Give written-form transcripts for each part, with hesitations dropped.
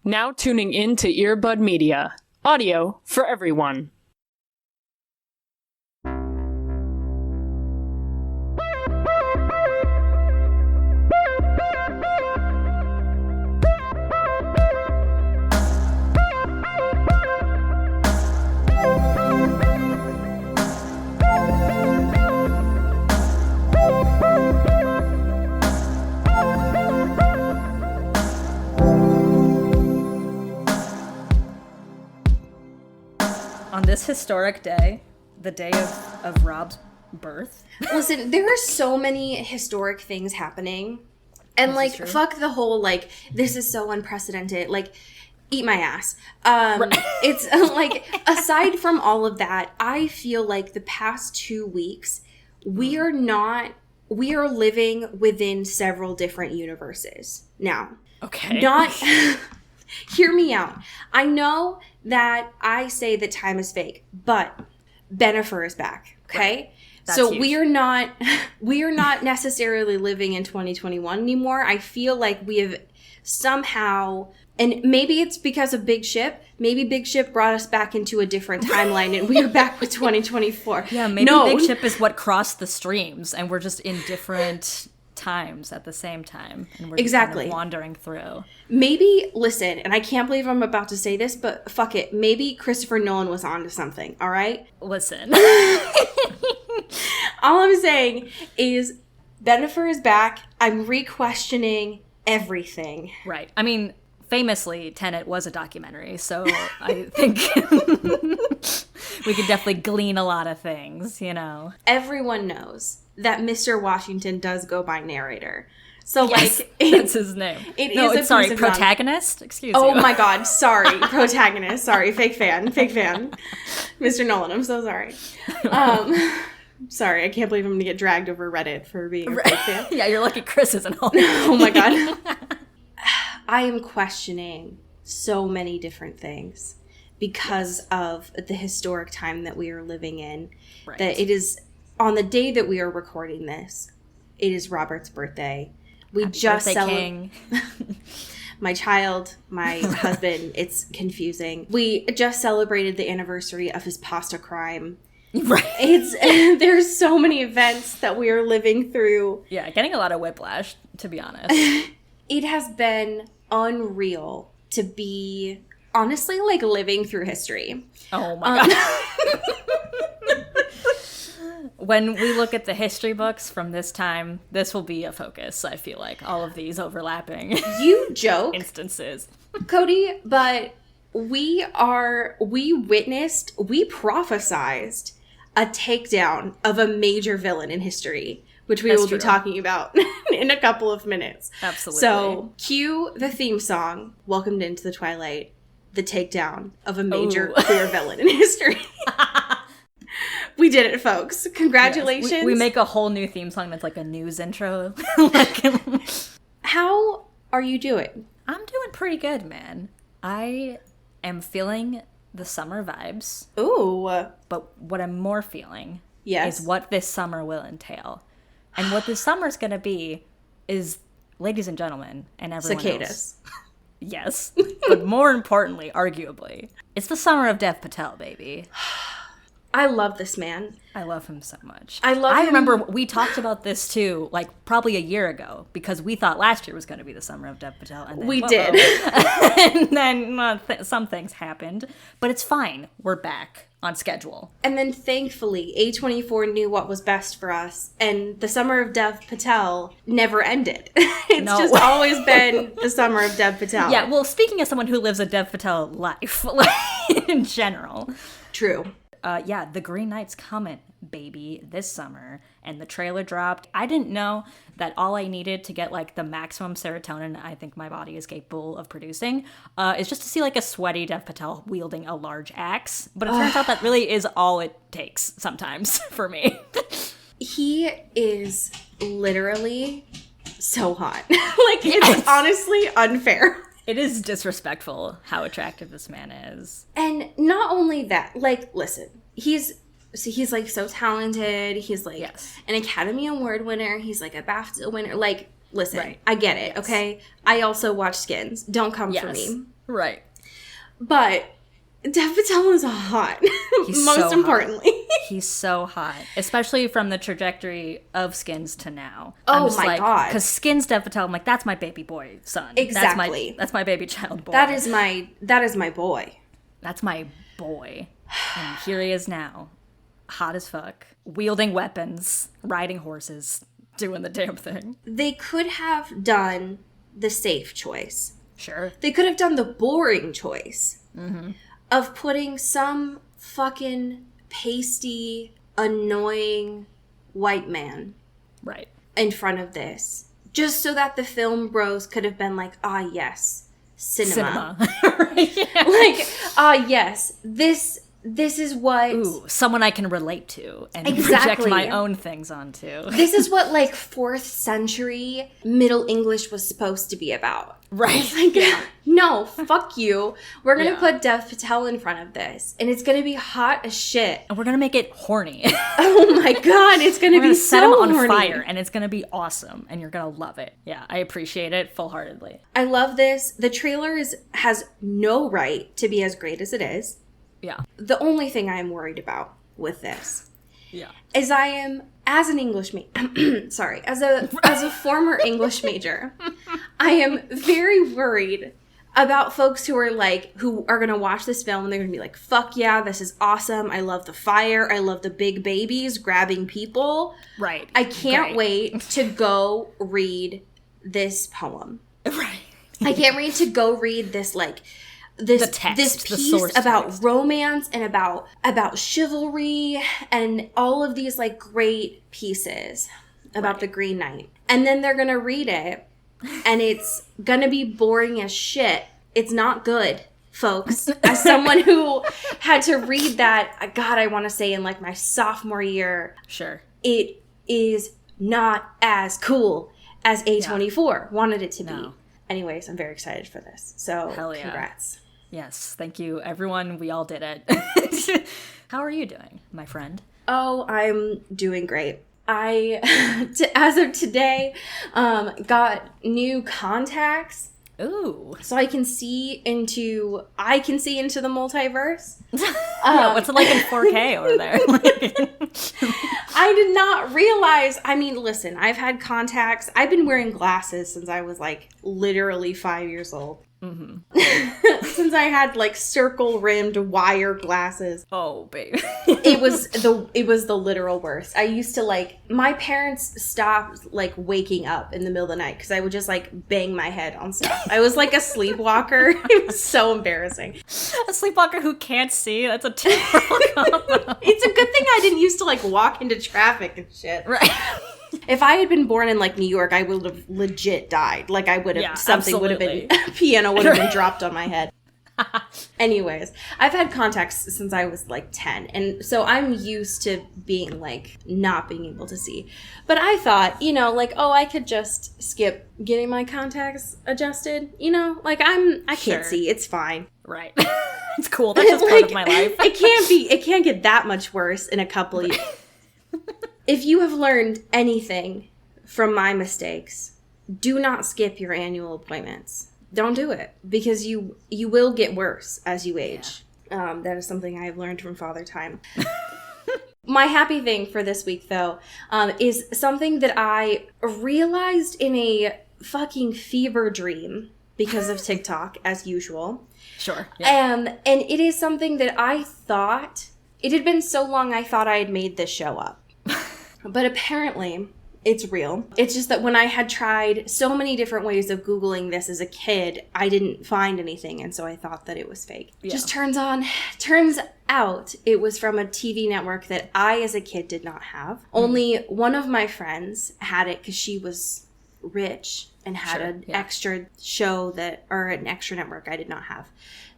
Now tuning in to Earbud Media. Audio for everyone. On this historic day, the day of Rob's birth. Listen, there are so many historic things happening. And, like, fuck the whole, like, this is so unprecedented. Like, eat my ass. It's, like, aside from all of that, I feel like the past 2 weeks, we are living within several different universes now. Okay. Hear me out. I know that I say that time is fake, but Bennifer is back. Okay. Right. So huge. we are not necessarily living in 2021 anymore. I feel like we have somehow, and maybe it's because of Big Ship. Maybe Big Ship brought us back into a different timeline and we are back with 2024. Yeah, maybe Big Ship is what crossed the streams and we're just in different times at the same time. And we're just kind of wandering through. Maybe, listen, and I can't believe I'm about to say this, but fuck it. Maybe Christopher Nolan was onto something, all right? Listen. All I'm saying is Bennifer is back. I'm re-questioning everything. Right. I mean, famously, Tenet was a documentary, so I think we could definitely glean a lot of things, you know. Everyone knows that Mr. Washington does go by narrator. So, yes, like, that's his name. Protagonist? Excuse me. Oh my god, sorry. Protagonist. Sorry, fake fan. Mr. Nolan, I'm so sorry. Sorry, I can't believe I'm going to get dragged over Reddit for being a fake fan. Yeah, you're lucky Chris isn't home. Oh my god. I am questioning so many different things because of the historic time that we are living in. Right. That it is, on the day that we are recording this, it is Robert's birthday. We Happy just birthday, King. My child, my husband, it's confusing. We just celebrated the anniversary of his pasta crime. Right. There's so many events that we are living through. Yeah, getting a lot of whiplash, to be honest. It has been unreal to be, honestly, like, living through history. Oh my god. When we look at the history books from this time, this will be a focus, I feel like. All of these overlapping. You joke. Instances. Cody, but we prophesized a takedown of a major villain in history, which we will be talking about in a couple of minutes. Absolutely. So, cue the theme song, Welcomed Into the Twilight, the takedown of a major queer villain in history. We did it, folks. Congratulations. Yes. We make a whole new theme song that's like a news intro. How are you doing? I'm doing pretty good, man. I am feeling the summer vibes. Ooh. But what I'm more feeling is what this summer will entail. And what this summer's going to be is, ladies and gentlemen, and everyone cicadas. Else. Yes. But more importantly, arguably, it's the summer of Dev Patel, baby. I love this man. I love him so much. I remember we talked about this too, like probably a year ago, because we thought last year was going to be the summer of Dev Patel. And then, we did. And then some things happened, but it's fine. We're back on schedule. And then thankfully, A24 knew what was best for us, and the summer of Dev Patel never ended. It's just always been the summer of Dev Patel. Yeah, well, speaking as someone who lives a Dev Patel life, in general. True. The Green Knight's coming, baby, this summer, and the trailer dropped. I didn't know that all I needed to get, like, the maximum serotonin I think my body is capable of producing is just to see, like, a sweaty Dev Patel wielding a large axe. But it turns out that really is all it takes sometimes for me. He is literally so hot. Like, it's honestly unfair. It is disrespectful how attractive this man is. And not only that, like, listen, he's like so talented. He's like an Academy Award winner. He's like a BAFTA winner. Like, listen, I get it, okay? I also watch Skins. Don't come for me. Right. But Dev Patel is hot. He's Most so importantly. hot. He's so hot. Especially from the trajectory of Skins to now. Oh my God. Because Skins Dev Patel, I'm like, that's my baby boy son. Exactly. That's my baby child boy. That is my boy. That's my boy. And here he is now. Hot as fuck. Wielding weapons. Riding horses. Doing the damn thing. They could have done the safe choice. Sure. They could have done the boring choice. Mm-hmm. Of putting some fucking pasty, annoying white man right in front of this. Just so that the film bros could have been like, ah, yes, cinema. Right, yeah. Like, ah, yes, this is what... Ooh, someone I can relate to and exactly. project my own things onto. This is what, like, 4th century Middle English was supposed to be about. Right. Like, yeah. No, fuck you. We're going to Yeah. put Dev Patel in front of this, and it's going to be hot as shit. And we're going to make it horny. Oh my God, it's going to be so set him on horny. fire, and it's going to be awesome, and you're going to love it. Yeah, I appreciate it full-heartedly. I love this. The trailer has no right to be as great as it is. Yeah. The only thing I am worried about with this Yeah. is I am, as an English sorry, as a former English major, I am very worried about folks who are going to watch this film and they're going to be like, fuck yeah, this is awesome. I love the fire. I love the big babies grabbing people. Right. I can't wait to go read this poem. Right. I can't wait to go read this, like, this piece about romance and about chivalry and all of these, like, great pieces about the Green Knight. And then they're going to read it, and it's going to be boring as shit. It's not good, folks. As someone who had to read that, God, I want to say in, like, my sophomore year. Sure. It is not as cool as A24 wanted it to be. Anyways, I'm very excited for this. So, hell yeah. Congrats. Yes, thank you, everyone. We all did it. How are you doing, my friend? Oh, I'm doing great. I, as of today, got new contacts. Ooh. So I can see into the multiverse. Yeah, what's it like in 4K over there? I did not realize. I mean, listen, I've had contacts. I've been wearing glasses since I was, like, literally 5 years old. Mm-hmm. Since I had, like, circle-rimmed wire glasses. Oh, babe. It was the literal worst. I used to, like, my parents stopped, like, waking up in the middle of the night because I would just, like, bang my head on stuff. I was like a sleepwalker. It was so embarrassing. A sleepwalker who can't see? That's a terrible combo. It's a good thing I didn't used to, like, walk into traffic and shit. Right. If I had been born in, like, New York, I would have legit died. Like, I would have, something would have been, a piano would have been dropped on my head. Anyways, I've had contacts since I was, like, 10. And so I'm used to being, like, not being able to see. But I thought, you know, like, oh, I could just skip getting my contacts adjusted. You know, like, I can't see. It's fine. Right. It's cool. That's just part of my life. It can't get that much worse in a couple of years. If you have learned anything from my mistakes, do not skip your annual appointments. Don't do it, because you will get worse as you age. Yeah. That is something I have learned from Father Time. My happy thing for this week, though, is something that I realized in a fucking fever dream because of TikTok, as usual. Sure. Yeah. And it is something that I thought, it had been so long I thought I had made this show up. But apparently, it's real. It's just that when I had tried so many different ways of Googling this as a kid, I didn't find anything, and so I thought that it was fake. Yeah. Just turns out it was from a TV network that I, as a kid, did not have. Only one of my friends had it because she was rich and had an extra show or an extra network I did not have.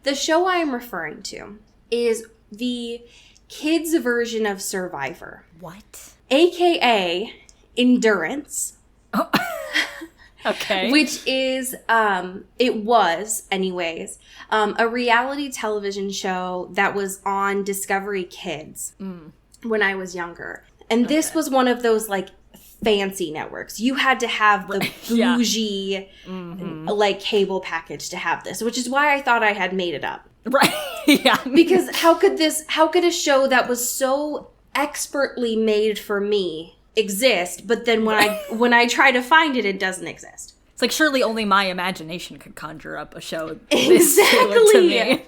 The show I am referring to is the kids' version of Survivor. What? AKA Endurance. Oh. Okay. Which is, it was, anyways, a reality television show that was on Discovery Kids when I was younger. And this was one of those, like, fancy networks. You had to have the bougie, like, cable package to have this, which is why I thought I had made it up. Right. Yeah. Because how could a show that was so expertly made for me exist, but then when I try to find it, it doesn't exist? It's like, surely only my imagination could conjure up a show this similar to me.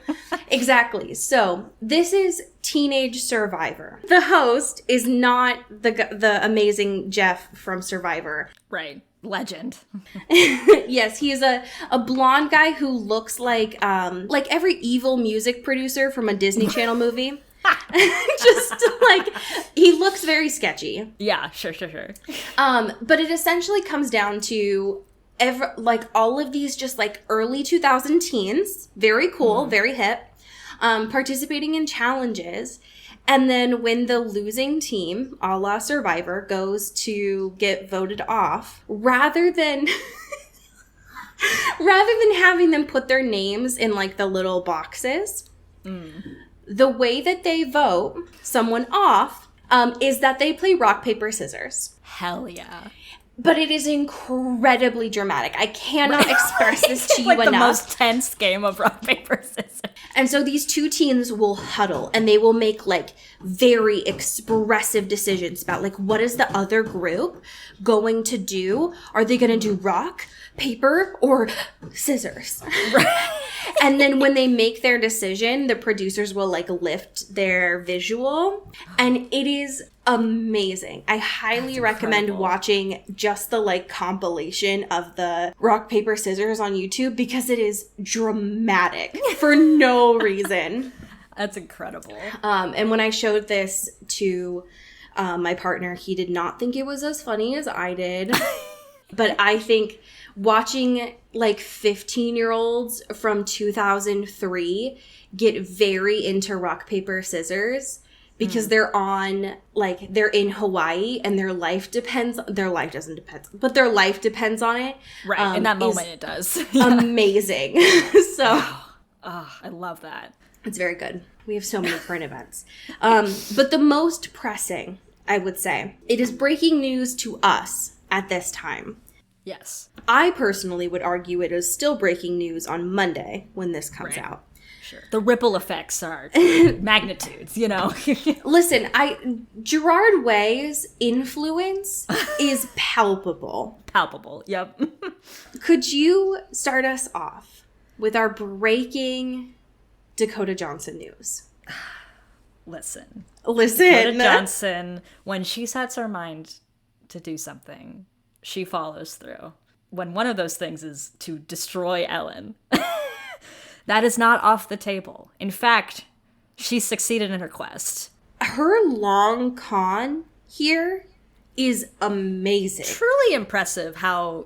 Exactly. So, this is Teenage Survivor. The host is not the amazing Jeff from Survivor. Right. Legend. Yes, he is a blonde guy who looks like every evil music producer from a Disney Channel movie. Just like, he looks very sketchy. Yeah, sure. But it essentially comes down to all of these just like early 2000 teens, very cool, very hip, participating in challenges. And then when the losing team, a la Survivor, goes to get voted off, rather than having them put their names in like the little boxes, the way that they vote someone off is that they play rock, paper, scissors. Hell yeah. But it is incredibly dramatic. I cannot express this to you like enough. The most tense game of rock, paper, scissors. And so these two teens will huddle and they will make like very expressive decisions about like, what is the other group going to do? Are they going to do rock, paper, or scissors? Right. And then when they make their decision, the producers will like lift their visual, and it is amazing. I highly recommend watching just the like compilation of the rock, paper, scissors on YouTube, because it is dramatic for no reason. That's incredible. And when I showed this to my partner, he did not think it was as funny as I did. But I think watching like 15-year-olds from 2003 get very into rock, paper, scissors, because they're in Hawaii and their life depends on it. Right. In that moment it does. Amazing. So I love that. It's very good. We have so many current events. But the most pressing, I would say, it is breaking news to us at this time. Yes. I personally would argue it is still breaking news on Monday when this comes out. Sure. The ripple effects are magnitudes, you know. Listen, Gerard Way's influence is palpable. Palpable, yep. Could you start us off with our breaking Dakota Johnson news? Listen. Dakota Johnson, when she sets her mind to do something, she follows through. When one of those things is to destroy Ellen, that is not off the table. In fact, she succeeded in her quest. Her long con here is amazing. Truly impressive how,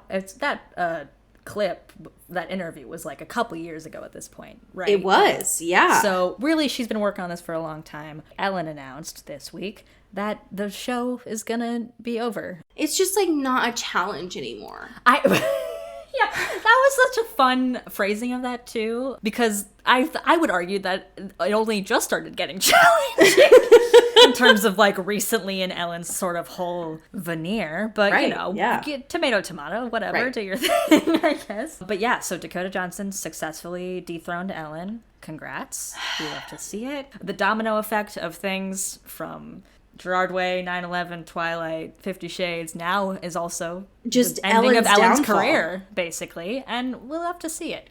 it's that clip, that interview was like a couple years ago at this point, right? It was, yeah. So really, she's been working on this for a long time. Ellen announced this week that the show is gonna be over. It's just like not a challenge anymore. Yeah, that was such a fun phrasing of that too, because I would argue that it only just started getting challenging in terms of like recently in Ellen's sort of whole veneer. But get tomato, whatever, do your thing, I guess. But yeah, so Dakota Johnson successfully dethroned Ellen. Congrats. We love to see it. The domino effect of things from Gerard Way, 9/11, Twilight, 50 Shades, now is also just the ending of Ellen's downfall. career, basically. And we'll have to see it,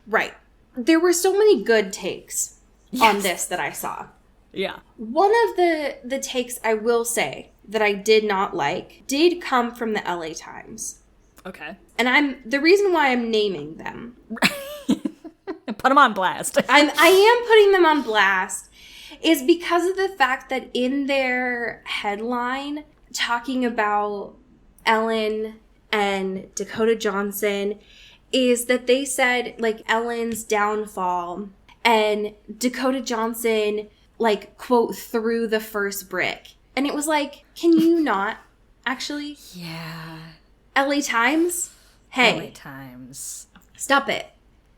Right. There were so many good takes on this that I saw. Yeah. One of the takes I will say that I did not like did come from the LA Times. Okay. And the reason why I'm naming them. Put them on blast. I am putting them on blast. Is because of the fact that in their headline talking about Ellen and Dakota Johnson is that they said like Ellen's downfall and Dakota Johnson like quote threw the first brick. And it was like, can you not actually? Yeah. LA Times? Hey. LA Times. Stop it.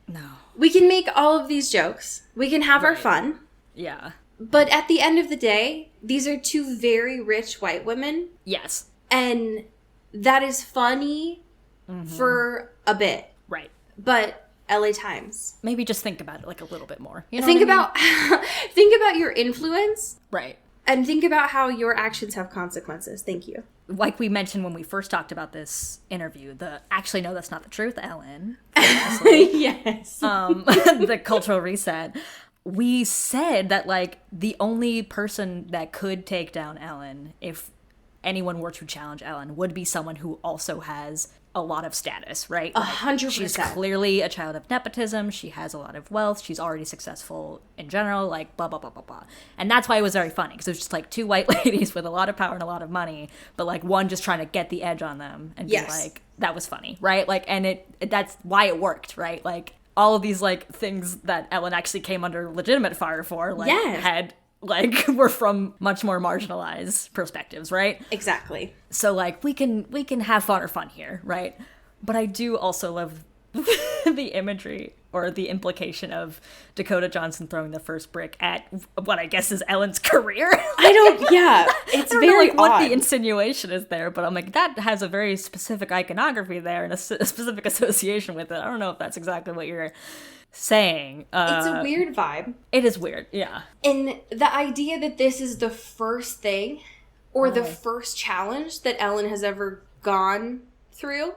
No. We can make all of these jokes. We can have our fun. Yeah. But at the end of the day, these are two very rich white women. Yes. And that is funny for a bit. Right. But LA Times. Maybe just think about it like a little bit more. You know think about your influence. Right. And think about how your actions have consequences. Thank you. Like we mentioned when we first talked about this interview, actually, no, that's not the truth, Ellen. Yes. The cultural reset. We said that, like, the only person that could take down Ellen, if anyone were to challenge Ellen, would be someone who also has a lot of status, right? 100%. She's clearly a child of nepotism. She has a lot of wealth. She's already successful in general, like, blah, blah, blah, blah, blah. And that's why it was very funny, because it was just, like, two white ladies with a lot of power and a lot of money, but, like, one just trying to get the edge on them and be like, that was funny, right? Like, and that's why it worked, right? Like, all of these, like, things that Ellen actually came under legitimate fire for, like, were from much more marginalized perspectives, right? Exactly. So, like, we can have fun here, right? But I do also love the imagery or the implication of Dakota Johnson throwing the first brick at what I guess is Ellen's career. It's I don't very know, like, odd. what the insinuation is there, but I'm like, that has a very specific iconography there and a specific association with it. I don't know if that's exactly what you're saying. It's a weird vibe. It is weird, yeah. And the idea that this is the first thing or the first challenge that Ellen has ever gone through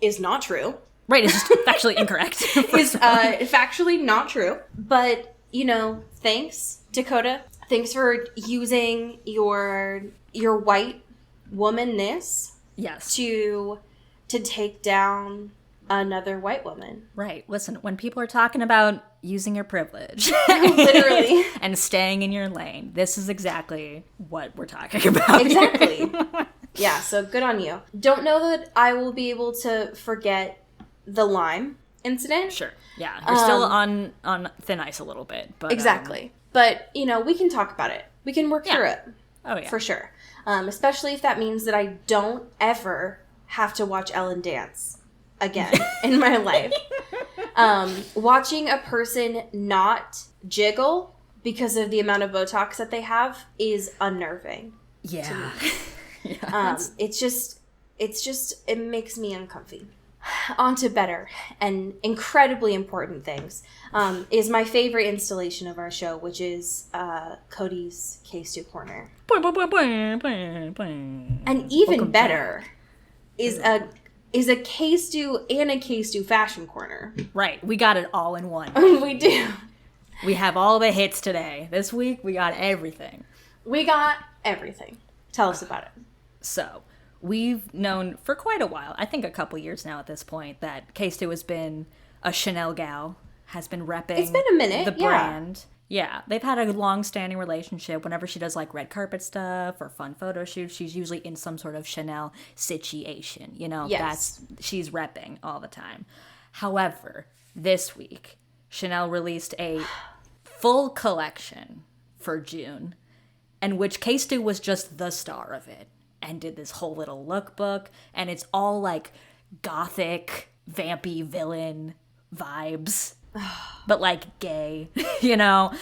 is not true. Right, it's just factually incorrect. It's factually not true. But, you know, thanks, Dakota. Thanks for using your white womanness to take down another white woman. Right. Listen, when people are talking about using your privilege literally and staying in your lane, this is exactly what we're talking about. Exactly. Yeah, so good on you. Don't know that I will be able to forget the lime incident. Sure. Yeah. You're still on thin ice a little bit, but exactly. But, you know, we can talk about it. We can work through it. Oh yeah. For sure. Especially if that means that I don't ever have to watch Ellen dance again in my life. Watching a person not jiggle because of the amount of Botox that they have is unnerving. Yeah. It makes me uncomfy. On to better and incredibly important things is my favorite installation of our show, which is Cody's K-Stu Corner. And even better is a K-Stu and a K-Stu fashion corner. Right. We got it all in one. We do. We have all the hits today. This week, we got everything. We got everything. Tell us about it. So, we've known for quite a while, I think a couple years now at this point, that K-Stu has been a Chanel gal, has been repping it's been a minute, the brand. Yeah, they've had a long-standing relationship. Whenever she does, like, red carpet stuff or fun photo shoots, she's usually in some sort of Chanel situation. You know, she's repping all the time. However, this week, Chanel released a full collection for June, in which K-Stu was just the star of it, and did this whole little lookbook, and it's all, like, gothic, vampy villain vibes, but, like, gay, you know?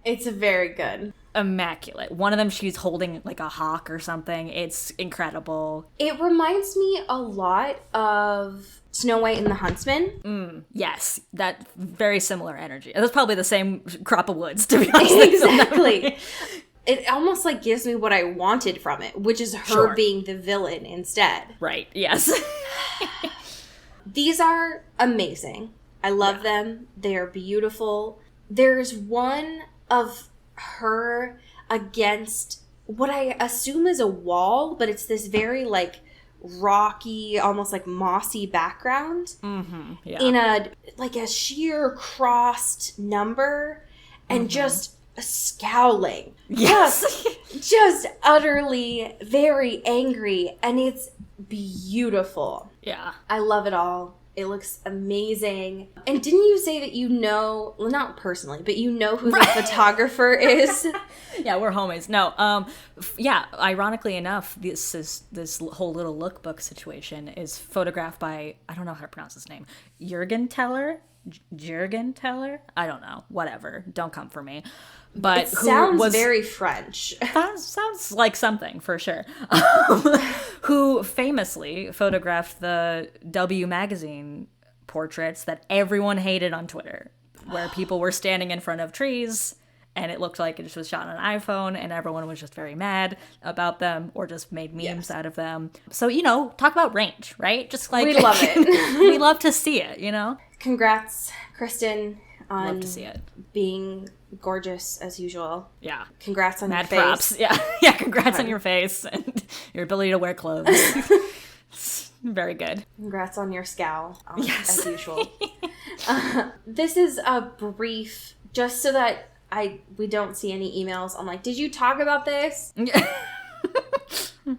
It's very good. Immaculate. One of them, she's holding, like, a hawk or something. It's incredible. It reminds me a lot of Snow White and the Huntsman. Yes, that very similar energy. That's probably the same crop of woods, to be honest. Exactly. It almost, like, gives me what I wanted from it, which is her being the villain instead. Right, yes. These are amazing. I love them. They are beautiful. There's one of her against what I assume is a wall, but it's this very, like, rocky, almost like mossy background. In a sheer crossed number and just scowling. Yes. Just utterly very angry, and it's beautiful. Yeah. I love it all. It looks amazing. And didn't you say that you know, well, not personally, but you know who the photographer is? Yeah, we're homies. No, yeah, ironically enough, this whole little lookbook situation is photographed by, I don't know how to pronounce his name, Jürgen Teller? Juergen Teller? I don't know. Whatever. Don't come for me. But it sounds very French. Sounds like something, for sure. Who famously photographed the W magazine portraits that everyone hated on Twitter, where people were standing in front of trees and it looked like it just was shot on an iPhone and everyone was just very mad about them or just made memes out of them. So, talk about range, right? Just like... We love it. We love to see it, Congrats, Kristen, on love to see it. Being gorgeous as usual. Yeah. Congrats on Mad your face. props. Yeah. Yeah, congrats on your face and your ability to wear clothes. It's very good. Congrats on your scowl, as usual. This is a brief, just so that we don't see any emails. I'm like, did you talk about this?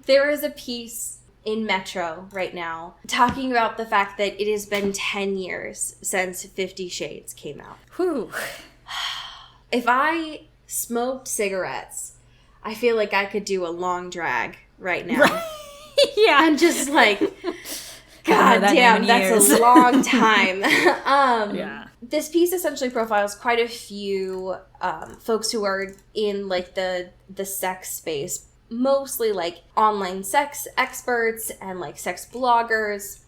There is a piece in Metro right now talking about the fact that it has been 10 years since 50 Shades came out. Whew. If I smoked cigarettes, I feel like I could do a long drag right now. Right. Yeah. I'm just like, God damn, that's a long time. Yeah. This piece essentially profiles quite a few folks who are in like the sex space, mostly like online sex experts and like sex bloggers,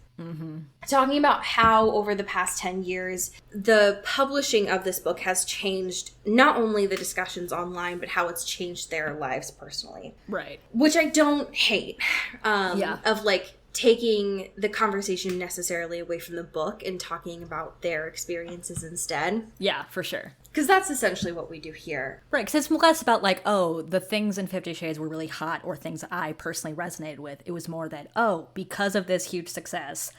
talking about how over the past 10 years, the publishing of this book has changed not only the discussions online, but how it's changed their lives personally. Right. Which I don't hate, of like taking the conversation necessarily away from the book and talking about their experiences instead. Yeah, for sure. Because that's essentially what we do here. Right, because it's less about like, oh, the things in 50 Shades were really hot or things I personally resonated with. It was more that, oh, because of this huge success,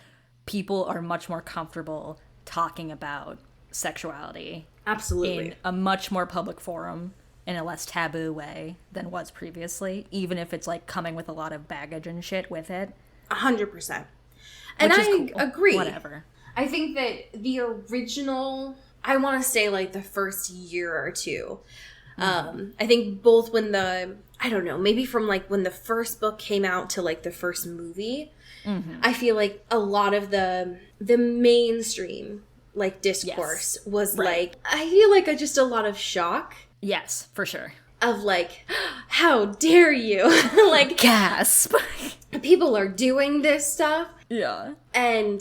people are much more comfortable talking about sexuality. Absolutely. In a much more public forum, in a less taboo way than was previously, even if it's like coming with a lot of baggage and shit with it. 100%. And I cool. agree. Whatever. I think that the original, I want to say like the first year or two, I think both when I don't know, maybe from like when the first book came out to like the first movie, I feel like a lot of the mainstream like discourse was like, I feel like just a lot of shock. Yes, for sure. Of like, how dare you? Like, gasp. People are doing this stuff. Yeah. And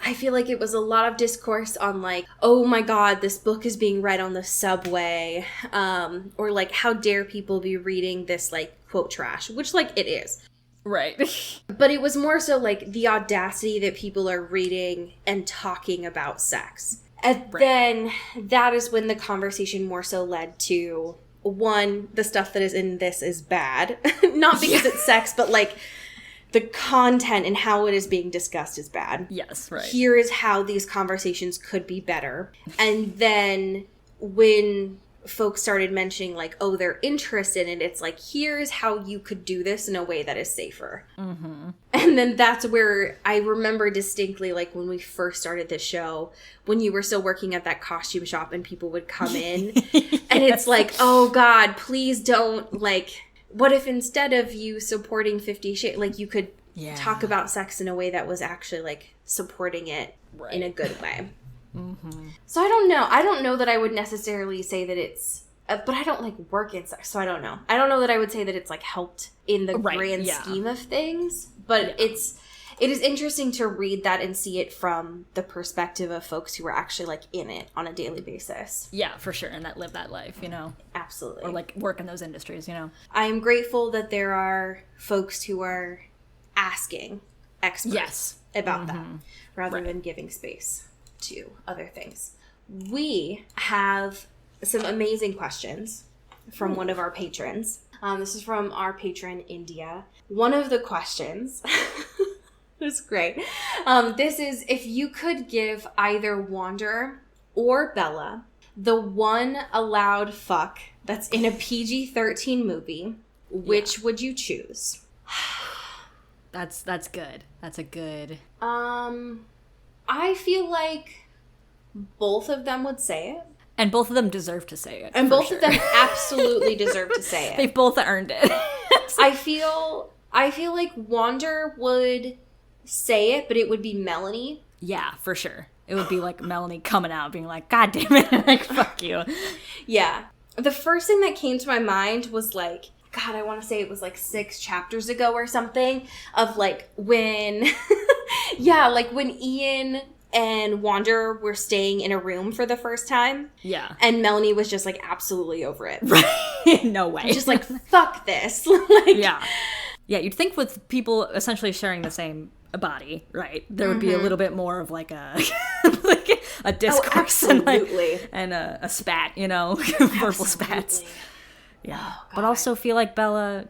I feel like it was a lot of discourse on like, oh my God, this book is being read on the subway. Or like, how dare people be reading this like quote trash, which like it is. Right. But it was more so like the audacity that people are reading and talking about sex. And then that is when the conversation more so led to, one, the stuff that is in this is bad. Not because it's sex, but like the content and how it is being discussed is bad. Yes, right. Here is how these conversations could be better. And then when folks started mentioning like, oh, they're interested in it, it's like, here's how you could do this in a way that is safer. And then that's where I remember distinctly, like when we first started this show, when you were still working at that costume shop and people would come in and it's like, oh God, please don't, like, what if instead of you supporting 50 Shades, like you could talk about sex in a way that was actually like supporting it in a good way. So I don't know. I don't know that I would necessarily say that it's, but I don't like work in sex, so I don't know. I don't know that I would say that it's like helped in the grand scheme of things, but it is interesting to read that and see it from the perspective of folks who are actually like in it on a daily basis. Yeah, for sure. And that live that life, Absolutely. Or like work in those industries, I am grateful that there are folks who are asking experts about that rather than giving space to other things. We have some amazing questions from one of our patrons. This is from our patron, India. One of the questions, this is great. This is, if you could give either Wander or Bella the one allowed fuck that's in a PG-13 movie, which would you choose? That's good. That's a good... I feel like both of them would say it. And both of them deserve to say it. And both of them absolutely deserve to say it. They've both earned it. I feel like Wander would say it, but it would be Melanie. Yeah, for sure. It would be like Melanie coming out being like, God damn it, like, fuck you. Yeah. The first thing that came to my mind was like, God, I want to say it was like 6 chapters ago or something, of like when, yeah, like when Ian and Wander were staying in a room for the first time. Yeah. And Melanie was just like absolutely over it. Right. No way. Just like, fuck this. Like, yeah. Yeah, you'd think with people essentially sharing the same body, right, there would be a little bit more of like a like a discourse and a spat, you know, verbal spats. Yeah. Oh, but also feel like Bella's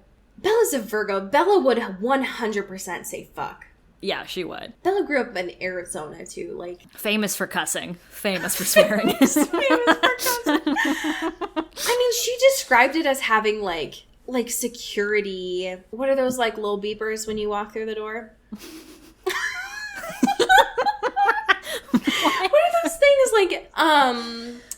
a Virgo. Bella would 100% say fuck. Yeah, she would. Bella grew up in Arizona too, like famous for cussing, famous for swearing. Famous for cussing. I mean, she described it as having like security. What are those like little beepers when you walk through the door? What are those things like?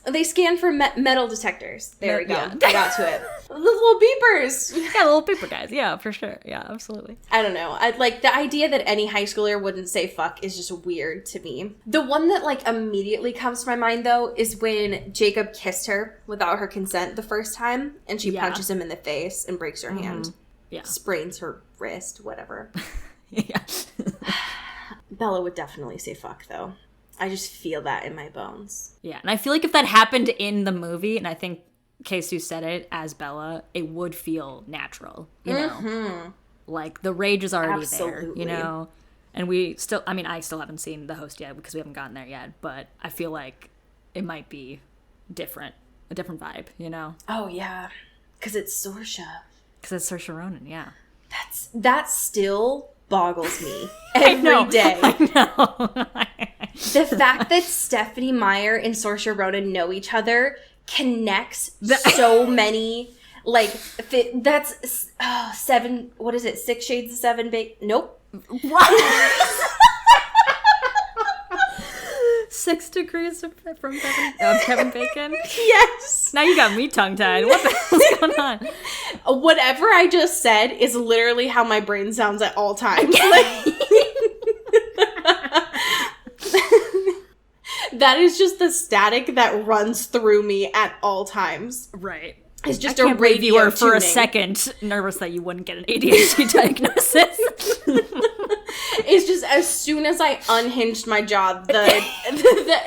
They scan for metal detectors. There we go. Yeah. I got to it. The little beepers. Yeah, little beeper guys. Yeah, for sure. Yeah, absolutely. I don't know. I'd like the idea that any high schooler wouldn't say fuck is just weird to me. The one that like immediately comes to my mind though is when Jacob kissed her without her consent the first time, and she punches him in the face and breaks her hand. Yeah, sprains her wrist, whatever. Yeah. Bella would definitely say fuck though. I just feel that in my bones. Yeah, and I feel like if that happened in the movie, and I think Kesu said it as Bella, it would feel natural, you know? Like, the rage is already there, you know? And I still haven't seen The Host yet because we haven't gotten there yet, but I feel like it might be a different vibe, you know? Oh, yeah. Because it's Saoirse. Because it's Saoirse Ronan, yeah. That still boggles me every day. I know. The fact that Stephenie Meyer and Saoirse Ronan know each other connects so many, like, that's 7, what is it, 6 Shades of 7 Nope. What? 6 degrees from Kevin Bacon? Yes. Now you got me tongue-tied. What the hell's going on? Whatever I just said is literally how my brain sounds at all times. That is just the static that runs through me at all times. Right. It's just I can't believe you were for a second nervous that you wouldn't get an ADHD diagnosis. It's just as soon as I unhinged my jaw, the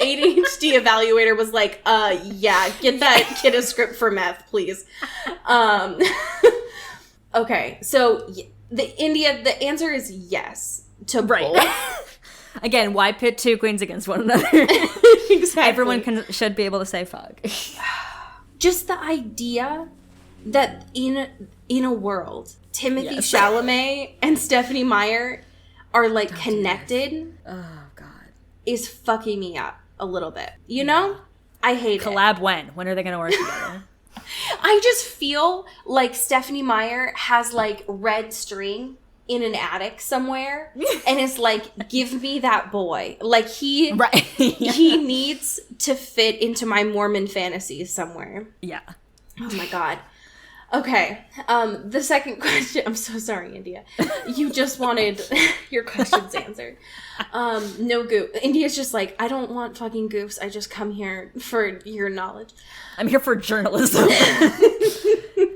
ADHD evaluator was like, yeah, get that kid a script for meth, please. Okay, so the answer is yes to both. Again, why pit two queens against one another? Exactly. Everyone should be able to say fuck. Just the idea that in a world, Timothée Chalamet and Stephenie Meyer are like connected. Oh God, is fucking me up a little bit. You know, I hate collab. When are they going to work together? I just feel like Stephenie Meyer has like red string in an attic somewhere and is like, give me that boy. Like he needs to fit into my Mormon fantasies somewhere. Yeah. Oh my God. Okay. The second question. I'm so sorry, India. You just wanted your questions answered. No goof. India's just like, I don't want fucking goofs. I just come here for your knowledge. I'm here for journalism.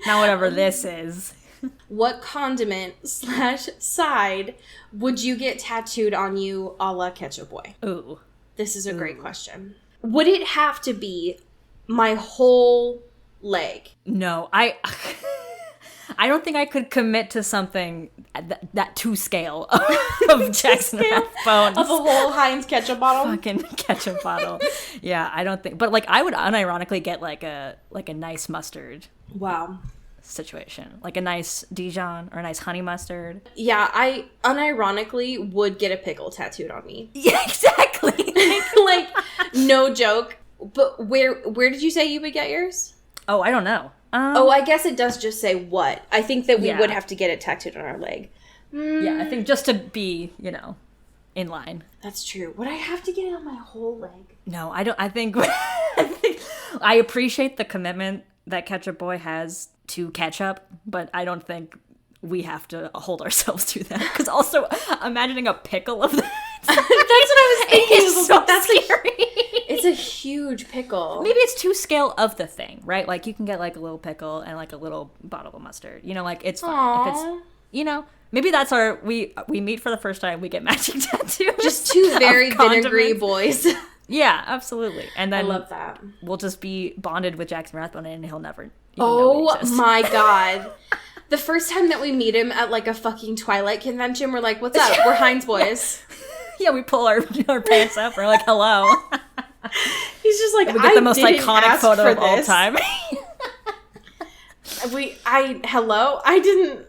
Not whatever this is. What condiment / side would you get tattooed on you a la Ketchup Boy? Ooh. This is a great question. Would it have to be my whole leg? No, I don't think I could commit to something that to scale of Jackson Rathbone. Of a whole Heinz ketchup bottle? Fucking ketchup bottle. Yeah, I don't think. But like, I would unironically get like a nice mustard. Wow. Situation, like a nice Dijon or a nice honey mustard. Yeah, I unironically would get a pickle tattooed on me. Yeah, exactly. Like no joke. But where did you say you would get yours? Oh, I don't know. I guess it does just say what. I think that we would have to get it tattooed on our leg. Yeah, I think just to be, in line. That's true. Would I have to get it on my whole leg? No, I don't. I think I appreciate the commitment that Ketchup Boy has to ketchup, but I don't think we have to hold ourselves to that. Because also, imagining a pickle of that That's what I was thinking. It's so scary. It's a huge pickle. Maybe it's to scale of the thing, right? Like, you can get, like, a little pickle and, like, a little bottle of mustard. You know, like, it's fine. Aww. If it's, you know, maybe that's our, we meet for the first time, we get matching tattoos. Just two very vinegary boys. Yeah, absolutely. And then I love that. We'll just be bonded with Jackson Rathbone, and he'll never even know we Oh exist. my god. The first time that we meet him at, like, a fucking Twilight convention, we're like, what's up? We're Heinz boys. Yeah, we pull our pants up. We're like, hello. He's just like, we get the most iconic photo of all this. time. Hello? I didn't.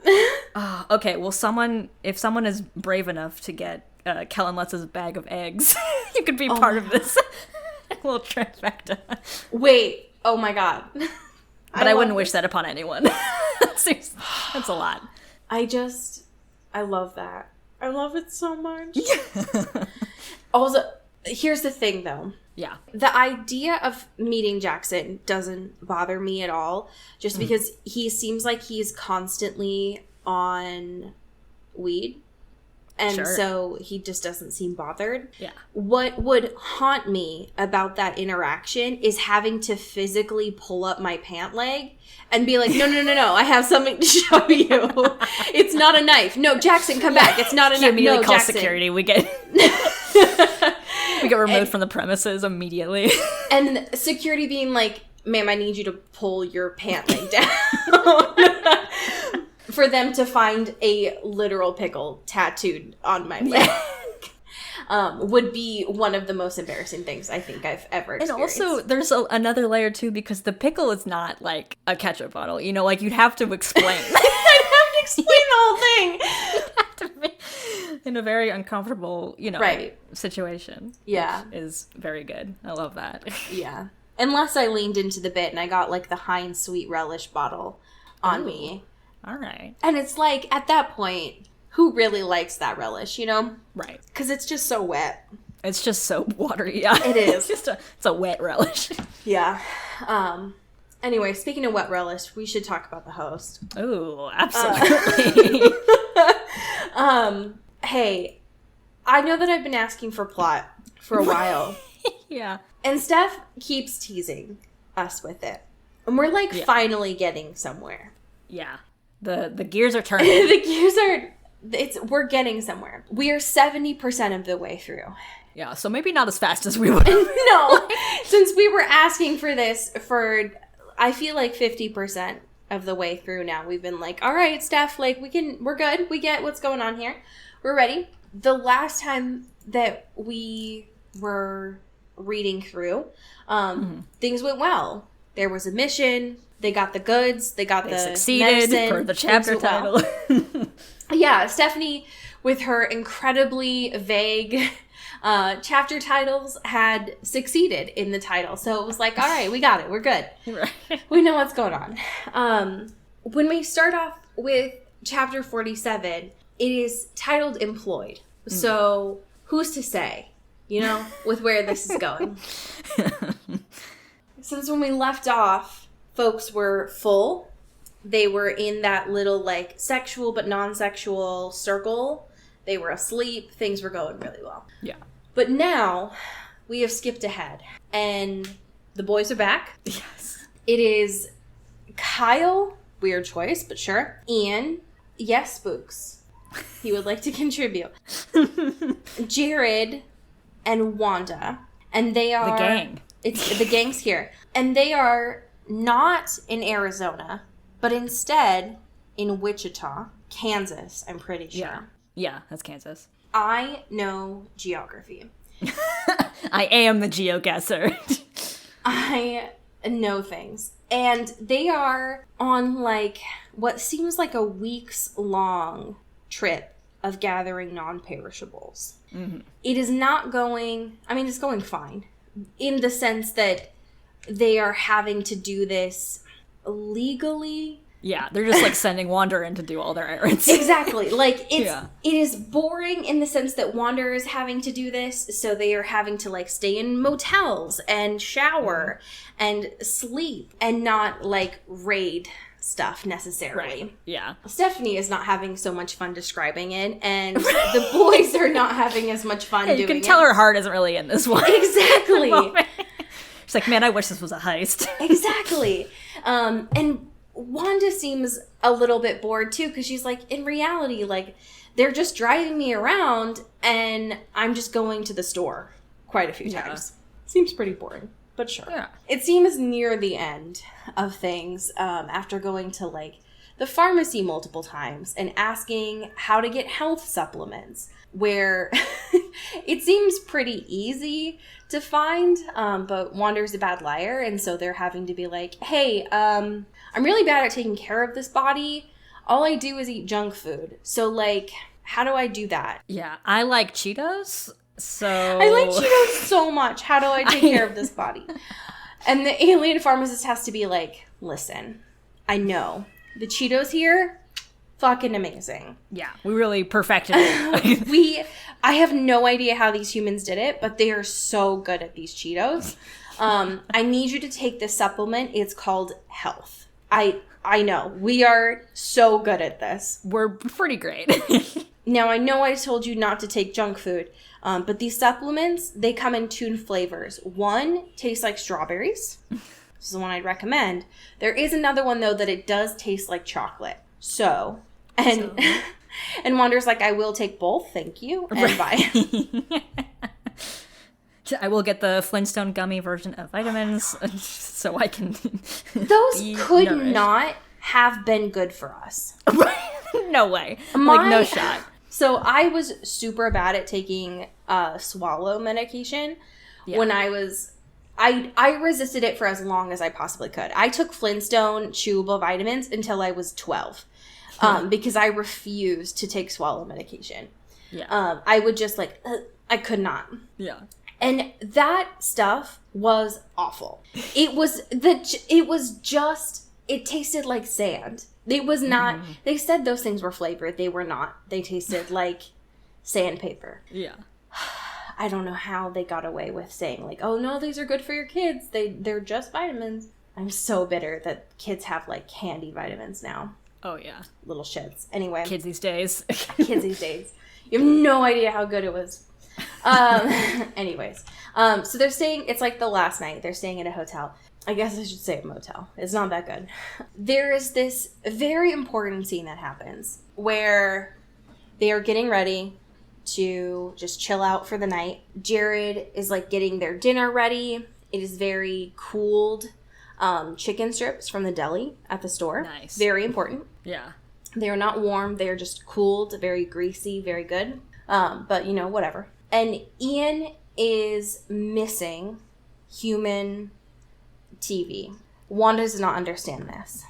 Okay, well, if someone is brave enough to get Kellen Lutz's bag of eggs, you could be part of this little trifecta. Wait. Oh my god. But I wouldn't wish that upon anyone. That's a lot. I love that. I love it so much. Also, here's the thing, though. Yeah. The idea of meeting Jackson doesn't bother me at all, just because he seems like he's constantly on weed. And so he just doesn't seem bothered. Yeah. What would haunt me about that interaction is having to physically pull up my pant leg and be like, no, I have something to show you. It's not a knife. No, Jackson, come back. It's not a knife. You immediately no, call Jackson. security. We get removed from the premises immediately. And security being like, ma'am, I need you to pull your pant leg down. For them to find a literal pickle tattooed on my leg. Would be one of the most embarrassing things I think I've ever experienced. And also, there's another layer, too, because the pickle is not, like, a ketchup bottle. You know, like, you'd have to explain. I'd have to explain the whole thing. You'd have to be in a very uncomfortable, situation. Yeah. Which is very good. I love that. Yeah. Unless I leaned into the bit and I got, like, the Heinz Sweet Relish bottle on me. All right. And it's like, at that point, who really likes that relish, you know? Right. Because it's just so wet. It's just so watery, yeah. It is. It's a wet relish. Yeah. Anyway, speaking of wet relish, we should talk about the host. Oh, absolutely. Hey, I know that I've been asking for plot for a while. Yeah. And Steph keeps teasing us with it. And we're, like, finally getting somewhere. Yeah. The gears are turning. The gears are... we're getting somewhere. We are 70% of the way through. Yeah, so maybe not as fast as we would. No, since we were asking for this for, I feel like 50% of the way through now. We've been like, all right, Steph, like, we're good. We get what's going on here. We're ready. The last time that we were reading through, things went well. There was a mission. They got the goods. They succeeded medicine. Per the chapter title. Yeah, Stephanie, with her incredibly vague chapter titles, had succeeded in the title. So it was like, all right, we got it. We're good. Right. We know what's going on. When we start off with chapter 47, it is titled Employed. So who's to say, with where this is going? Since when we left off, folks were full. They were in that little, like, sexual but non-sexual circle. They were asleep. Things were going really well. Yeah. But now, we have skipped ahead. And the boys are back. Yes. It is Kyle, weird choice, but sure. Ian, yes, Spooks. He would like to contribute. Jared and Wanda. And they are... The gang. The gang's here. And they are not in Arizona, but instead in Wichita, Kansas, I'm pretty sure. Yeah, that's Kansas. I know geography. I am the geoguesser. I know things. And they are on, like, what seems like a weeks-long trip of gathering non-perishables. Mm-hmm. It is not going... I mean, it's going fine. In the sense that they are having to do this legally. Yeah, they're just, like, sending Wander in to do all their errands. Exactly. Like, it is boring in the sense that Wander is having to do this, so they are having to, like, stay in motels and shower and sleep and not, like, raid stuff necessarily. Right. Yeah. Stephanie is not having so much fun describing it, and the boys are not having as much fun doing it. You can tell her heart isn't really in this one. Exactly. She's like, man, I wish this was a heist. Exactly. And Wanda seems a little bit bored too, because she's like, in reality, like, they're just driving me around and I'm just going to the store quite a few times. Seems pretty boring, but sure. Yeah. It seems near the end of things, after going to like the pharmacy multiple times and asking how to get health supplements, where it seems pretty easy to find, but Wanda's a bad liar, and so they're having to be like, hey, I'm really bad at taking care of this body. All I do is eat junk food. So, like, how do I do that? Yeah, I like Cheetos, so... I like Cheetos so much. How do I take care of this body? And the alien pharmacist has to be like, listen, I know. The Cheetos here, fucking amazing. Yeah, we really perfected it. I have no idea how these humans did it, but they are so good at these Cheetos. I need you to take this supplement. It's called Health. I know. We are so good at this. We're pretty great. Now, I know I told you not to take junk food, but these supplements, they come in two flavors. One tastes like strawberries. This is the one I'd recommend. There is another one, though, that it does taste like chocolate. And Wanda's like, I will take both, thank you, and bye. I will get the Flintstone gummy version of vitamins so I can Those could nourished. not have been good for us. No way. Like, no shot. So I was super bad at taking swallow medication when I was... I resisted it for as long as I possibly could. I took Flintstone chewable vitamins until I was 12 because I refused to take swallow medication. Yeah. I would just like... I could not. Yeah. And that stuff was awful. It tasted like sand. It was not, they said those things were flavored. They were not. They tasted like sandpaper. Yeah. I don't know how they got away with saying like, oh no, these are good for your kids. They're just vitamins. I'm so bitter that kids have like candy vitamins now. Oh yeah. Little shits. Anyway. Kids these days. Kids these days. You have no idea how good it was. Anyways, so they're staying, it's like the last night, they're staying at a hotel. I guess I should say a motel. It's not that good. There is this very important scene that happens where they are getting ready to just chill out for the night. Jared is like getting their dinner ready. It is very cooled chicken strips from the deli at the store. Nice. Very important. Yeah. They are not warm. They are just cooled, very greasy, very good. But, you know, whatever. And Ian is missing human TV. Wanda does not understand this.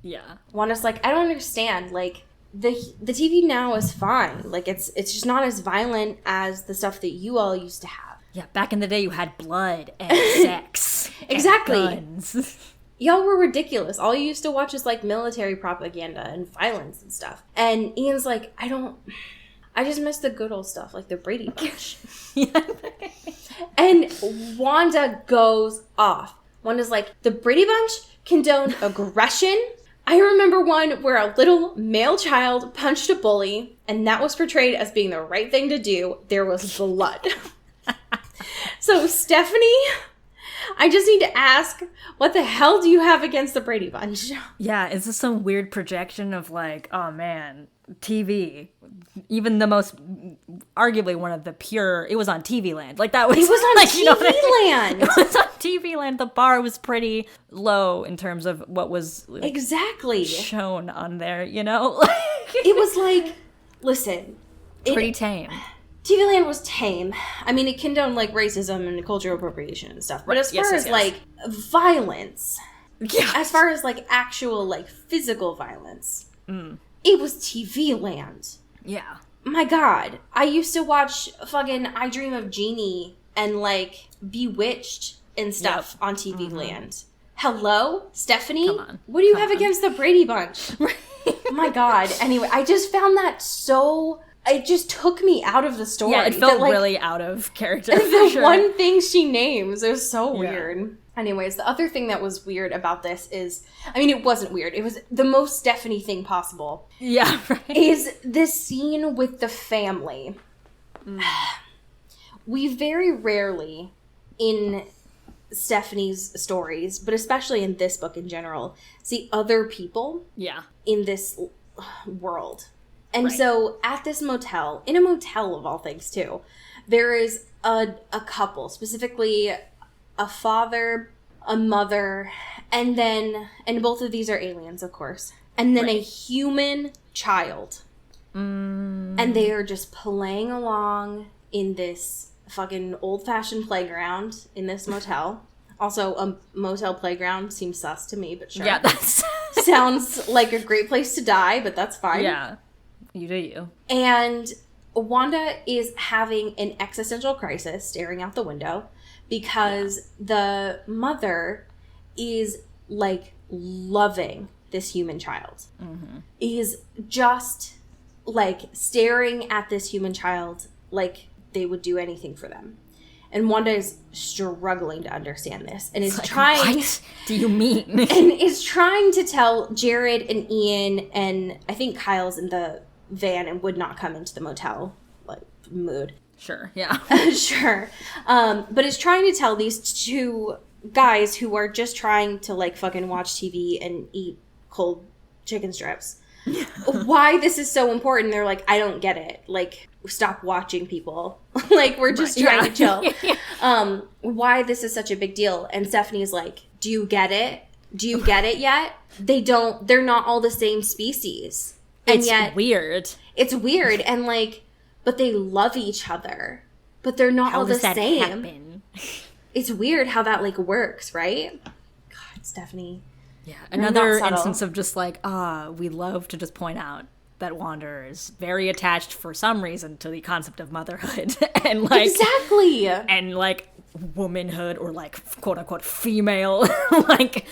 Yeah. Wanda's like, I don't understand. Like, the TV now is fine. Like, it's just not as violent as the stuff that you all used to have. Yeah, back in the day you had blood and sex. Exactly. And guns. Y'all were ridiculous. All you used to watch is, like, military propaganda and violence and stuff. And Ian's like, I just miss the good old stuff, like the Brady Bunch. And Wanda goes off. Wanda's like, the Brady Bunch condoned aggression. I remember one where a little male child punched a bully, and that was portrayed as being the right thing to do. There was blood. So, Stephanie, I just need to ask, what the hell do you have against the Brady Bunch? Yeah, is this some weird projection of like, oh man, TV, even the most, arguably one of the pure, it was on TV Land. Like that was, it was on like, TV you know Land. It was on TV Land. The bar was pretty low in terms of what was like, exactly shown on there, you know? It was like, listen. Pretty tame. TV Land was tame. I mean, it condoned like racism and cultural appropriation and stuff. But as far as like violence, as far as like actual like physical violence, it was TV Land. Yeah. My God. I used to watch fucking I Dream of Jeannie and like Bewitched and stuff on TV Land. Hello? Stephanie? Come on. What do you have against the Brady Bunch? My God. Anyway, I just found that so... It just took me out of the story. Yeah, it felt that, like, really out of character. The one thing she names is so weird. Anyways, the other thing that was weird about this is, I mean, it wasn't weird. It was the most Stephanie thing possible. Yeah, right. Is this scene with the family. We very rarely, in Stephanie's stories, but especially in this book in general, see other people in this world. And so at this motel, in a motel of all things too, there is a couple, specifically a father, a mother, and both of these are aliens, of course, and then a human child. And they are just playing along in this fucking old-fashioned playground in this motel. Also, a motel playground seems sus to me, but sure. Yeah, that's... Sounds like a great place to die, but that's fine. Yeah, you do you. And Wanda is having an existential crisis staring out the window because the mother is, like, loving this human child. Is just, like, staring at this human child like they would do anything for them. And Wanda is struggling to understand this and is trying... What do you mean? And is trying to tell Jared and Ian, and I think Kyle's in the van and would not come into the motel, like, mood. Sure, yeah. Sure. But is trying to tell these two guys who are just trying to, like, fucking watch TV and eat cold chicken strips why this is so important. They're like, I don't get it. Like, stop watching people. Like, we're just trying to chill. Why this is such a big deal. And Stephanie's like, do you get it? Do you get it yet? They're not all the same species. And it's yet, weird. It's weird. And, like, but they love each other. But they're not all the same. How does that happen? It's weird how that, like, works, right? God, Stephanie. Yeah, another instance of just like, we love to just point out that Wander is very attached for some reason to the concept of motherhood and like exactly and like womanhood or like quote unquote female like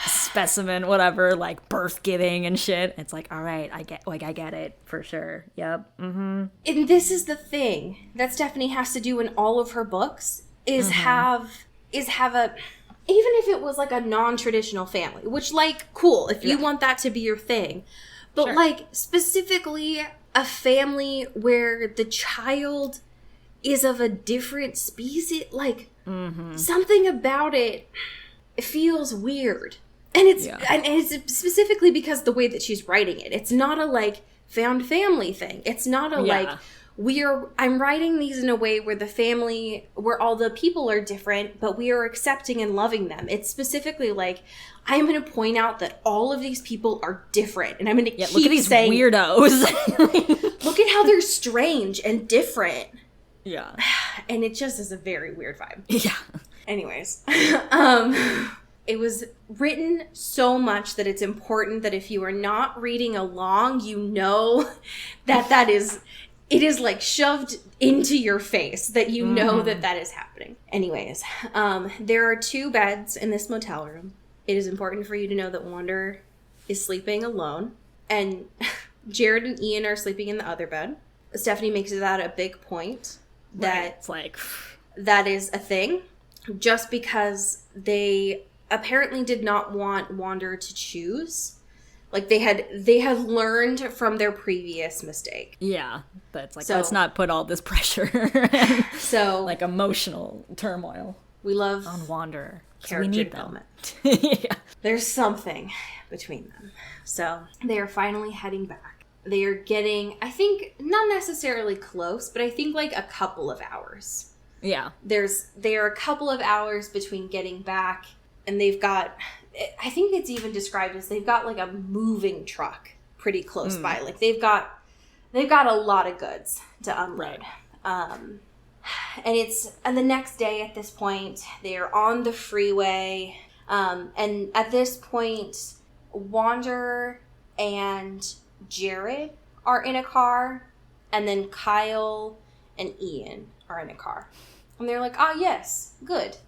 specimen, whatever, like birth giving and shit. It's like, all right, I get it for sure. Yep. Mm-hmm. And this is the thing that Stephanie has to do in all of her books is have a, even if it was like a non-traditional family, which, like, cool if you want that to be your thing, but like specifically a family where the child is of a different species, like something about it feels weird. And it's specifically because the way that she's writing it. It's not a like found family thing. It's not a like I'm writing these in a way where where all the people are different, but we are accepting and loving them. It's specifically like, I'm going to point out that all of these people are different, and I'm going to keep look at these saying, weirdos. look at how they're strange and different. Yeah. And it just is a very weird vibe. Yeah. Anyways. It was written so much that it's important that if you are not reading along, you know that it is like shoved into your face that you know that is happening. Anyways, there are 2 beds in this motel room. It is important for you to know that Wander is sleeping alone, and Jared and Ian are sleeping in the other bed. Stephanie makes that a big point that it's like that is a thing, just because they apparently did not want Wander to choose. Like, they had learned from their previous mistake. Yeah, but it's like, let's not put all this pressure and, like, emotional turmoil. We love on Wander. Character we need development. Yeah. There's something between them. So they are finally heading back. They are getting, I think, not necessarily close, but I think like a couple of hours. Yeah. They are a couple of hours between getting back, and they've got, I think it's even described as they've got like a moving truck pretty close by. Like they've got a lot of goods to unload. Right. And the next day at this point, they're on the freeway. And at this point, Wander and Jared are in a car, and then Kyle and Ian are in a car. And they're like, yes, good.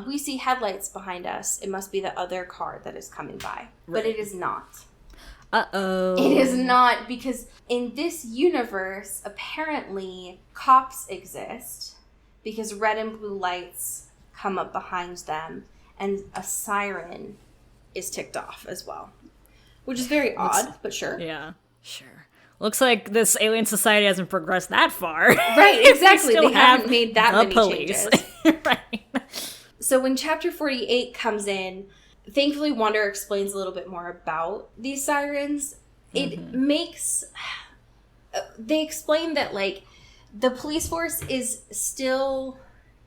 We see headlights behind us. It must be the other car that is coming by. Right. But it is not. Uh-oh. It is not, because in this universe, apparently, cops exist because red and blue lights come up behind them, and a siren is ticked off as well. Which is very odd, but sure. Yeah, sure. Looks like this alien society hasn't progressed that far. Right, exactly. They haven't made that many police. changes. Right. So when chapter 48 comes in, thankfully Wander explains a little bit more about these sirens. It makes... They explain that, like, the police force is still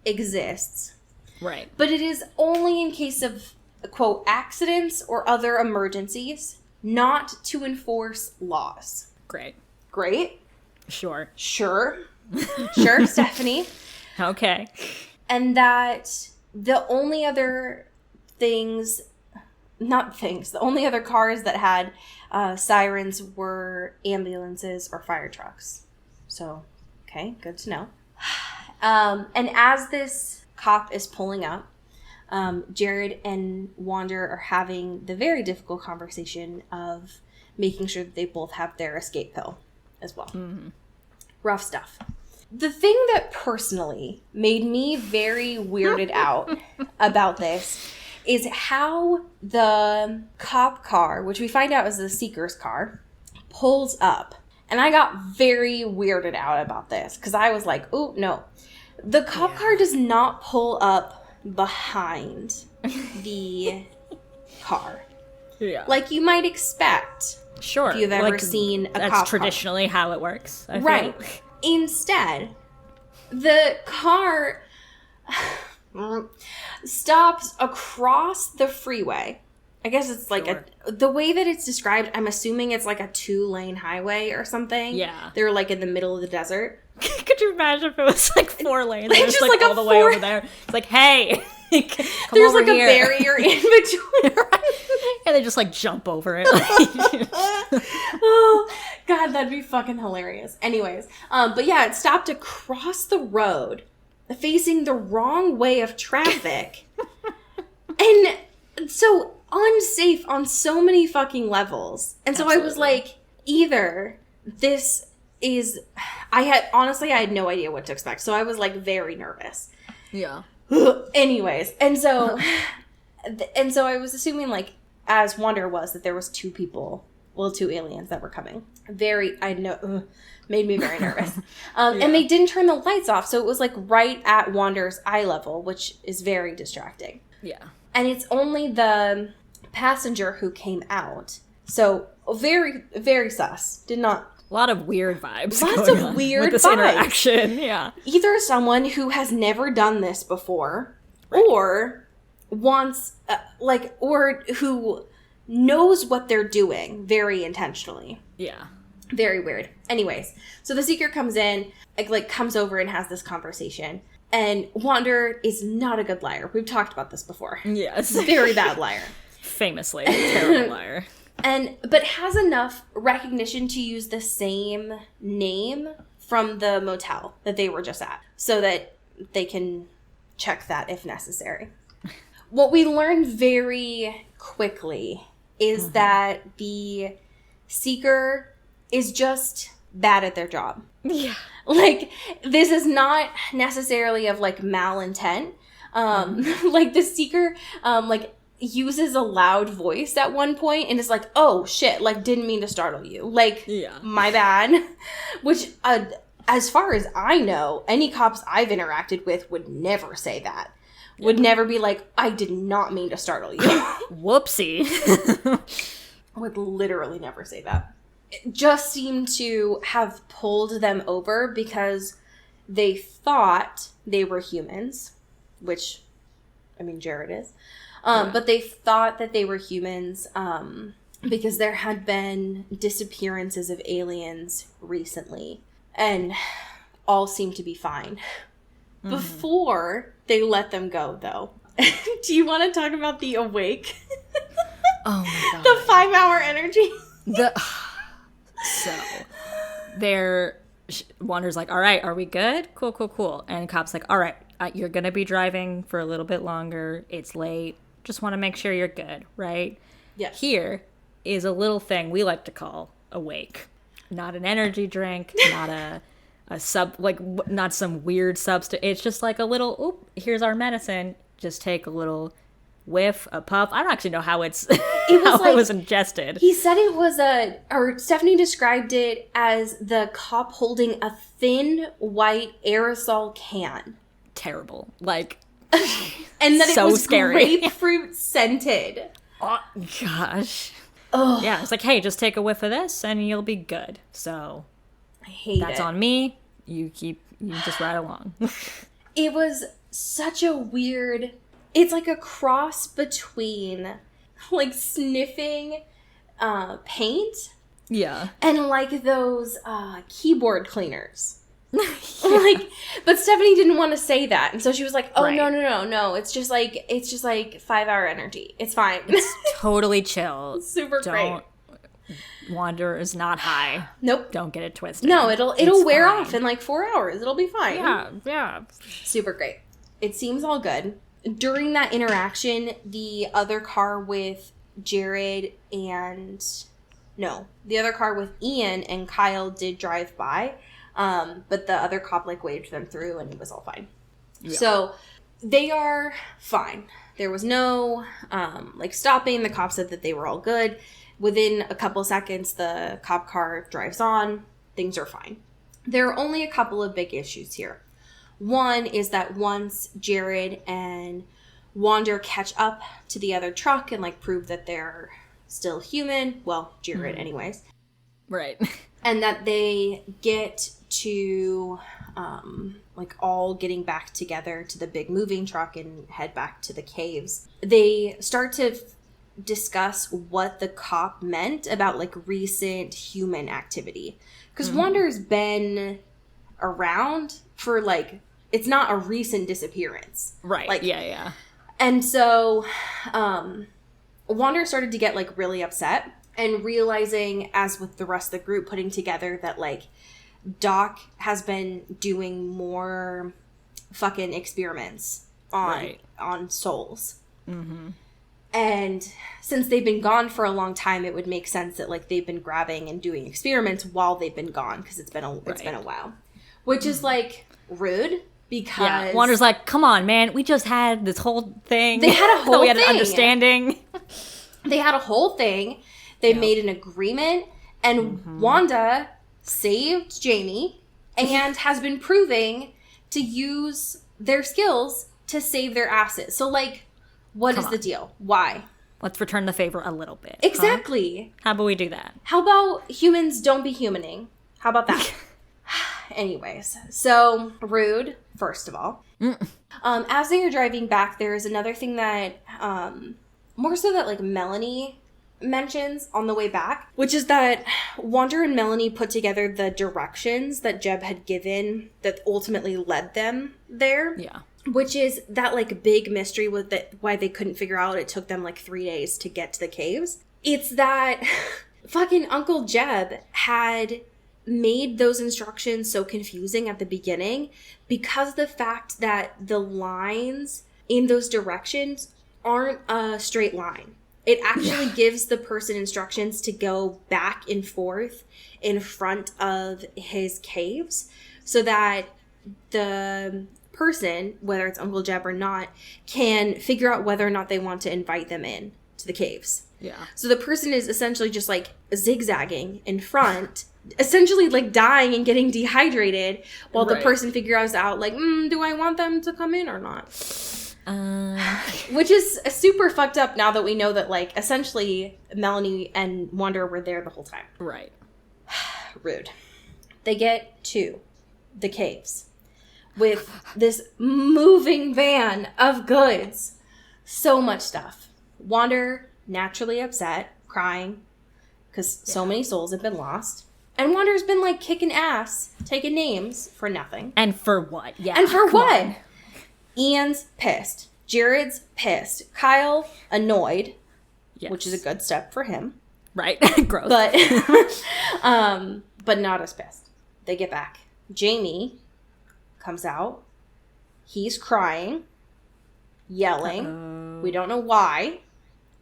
exists. Right. But it is only in case of, quote, accidents or other emergencies, not to enforce laws. Great. Great. Sure. Sure, Stephanie. Okay. And that the only other the only other cars that had sirens were ambulances or fire trucks. So, okay, good to know. And as this cop is pulling up, Jared and Wander are having the very difficult conversation of making sure that they both have their escape pill as well. Mm-hmm. Rough stuff. The thing that personally made me very weirded out about this is how the cop car, which we find out is the Seeker's car, pulls up. And I got very weirded out about this because I was like, oh, no. The cop car does not pull up behind the car. Yeah. Like you might expect. Sure. If you've ever seen a cop car. That's traditionally how it works. I right. feel. Instead, the car stops across the freeway. I guess it's like the way that it's described, I'm assuming it's like a 2-lane highway or something. Yeah. They're like in the middle of the desert. Could you imagine if it was like 4 lanes? It's just like all the way over there. It's like, hey, come there's over like here. A barrier in between. And they just like jump over it. Oh, God, that'd be fucking hilarious. Anyways, but yeah, it stopped across the road, facing the wrong way of traffic. And so unsafe on so many fucking levels. And so Absolutely. I was like, either this is... I had no idea what to expect. So I was like very nervous. Yeah. Anyways, and so I was assuming like, as Wander was, that there was 2 aliens that were coming. Made me very nervous. And they didn't turn the lights off, so it was like right at Wander's eye level, which is very distracting. Yeah. And it's only the passenger who came out. So very, very sus. Did not... A lot of weird vibes. Lots of weird with this vibes. Interaction, yeah. Either someone who has never done this before, or wants, or who knows what they're doing very intentionally. Yeah. Very weird. Anyways, so the Seeker comes in, comes over and has this conversation. And Wander is not a good liar. We've talked about this before. Yes. Very bad liar. Famously a terrible liar. But has enough recognition to use the same name from the motel that they were just at, so that they can check that if necessary. What we learn very quickly is that the Seeker is just bad at their job. Yeah. Like, this is not necessarily of, malintent. The Seeker, uses a loud voice at one point and is like, oh, shit, didn't mean to startle you. My bad. Which, as far as I know, any cops I've interacted with would never say that. Yeah. Would never be like, I did not mean to startle you. Whoopsie. Would literally never say that. It just seemed to have pulled them over because they thought they were humans, which, Jared is. But they thought that they were humans because there had been disappearances of aliens recently, and all seemed to be fine. Mm-hmm. Before they let them go, though. Do you want to talk about the awake? Oh my God. The 5-hour energy? So, Wander's like, all right, are we good? Cool. And Cop's like, all right, you're going to be driving for a little bit longer. It's late. Just want to make sure you're good, right? Yeah. Here is a little thing we like to call awake. Not an energy drink, not not some weird substance. It's just like a little, here's our medicine. Just take a little whiff, a puff. I don't actually know how it was ingested. He said it was or Stephanie described it as the cop holding a thin white aerosol can. Terrible. Like, and that so it was scary. grapefruit scented. Oh, gosh. Ugh. Yeah, it's like, hey, just take a whiff of this and you'll be good. So I hate that's it. on me. You just ride along. It was such a weird, it's like a cross between like sniffing paint. Yeah. And like those keyboard cleaners. Like, but Stephanie didn't want to say that, and so she was like, "Oh, right. no, it's just like 5-hour energy. It's fine. It's totally chill. It's super great. Wander is not high. Nope. Don't get it twisted. No, it'll wear off in like 4 hours. It'll be fine. Yeah. Super great. It seems all good. During that interaction, the other car with Jared and the other car with Ian and Kyle did drive by. But the other cop like waved them through and it was all fine. Yeah. So they are fine. There was no like stopping. The cop said that they were all good. Within a couple seconds, the cop car drives on. Things are fine. There are only a couple of big issues here. One is that once Jared and Wander catch up to the other truck and like prove that they're still human, well, Jared anyways. Right. And that they get to, like, all getting back together to the big moving truck and head back to the caves. They start to discuss what the cop meant about, like, recent human activity. Because Wander's been around for, like, it's not a recent disappearance. Right, like, yeah. And so, Wander started to get, like, really upset. And realizing, as with the rest of the group, putting together that, like, Doc has been doing more fucking experiments on souls. Mm-hmm. And since they've been gone for a long time, it would make sense that, like, they've been grabbing and doing experiments while they've been gone, because it's been a while. Which is, like, rude, because... Yeah, Wander's like, come on, man, we just had this whole thing. They had a whole thing. We had an understanding. They had a whole thing. They made an agreement, and Wanda saved Jamie and has been proving to use their skills to save their asses. So, like, what is the deal? Why? Let's return the favor a little bit. Exactly. Huh? How about we do that? How about humans don't be humaning? How about that? Anyways, so rude, first of all. As they are driving back, there is another thing that, more so that, like, Melanie mentions on the way back, which is that Wander and Melanie put together the directions that Jeb had given that ultimately led them there. Yeah. Which is that, like, big mystery with that why they couldn't figure out it took them, like, 3 days to get to the caves. It's that fucking Uncle Jeb had made those instructions so confusing at the beginning because the fact that the lines in those directions aren't a straight line. It actually gives the person instructions to go back and forth in front of his caves so that the person, whether it's Uncle Jeb or not, can figure out whether or not they want to invite them in to the caves. Yeah. So the person is essentially just like zigzagging in front, essentially like dying and getting dehydrated while the person figures out like, do I want them to come in or not? Which is super fucked up now that we know that, like, essentially Melanie and Wander were there the whole time. Right. Rude. They get to the caves with this moving van of goods. So much stuff. Wander, naturally upset, crying, because so many souls have been lost. And Wander's been, like, kicking ass, taking names for nothing. And for what? Yeah. And for what? On. Ian's pissed. Jared's pissed. Kyle, annoyed, which is a good step for him. Right. Gross. But not as pissed. They get back. Jamie comes out. He's crying, yelling. Uh-oh. We don't know why.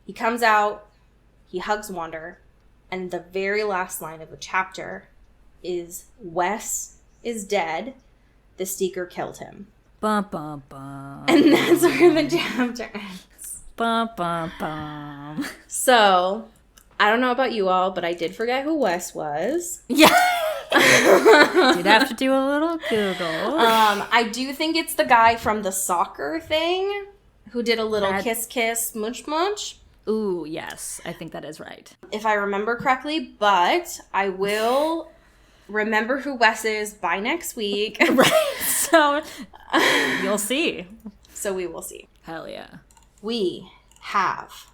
He comes out. He hugs Wander. And the very last line of the chapter is, Wes is dead. The Seeker killed him. Bum, bum, bum. And that's where the chapter ends. Bum, bum, bum. So, I don't know about you all, but I did forget who Wes was. Yeah. Did have to do a little Google. I do think it's the guy from the soccer thing who did a little kiss, kiss, munch, munch. Ooh, yes. I think that is right. If I remember correctly, but I will remember who Wes is by next week. Right. So, you'll see. So we will see. Hell yeah. We have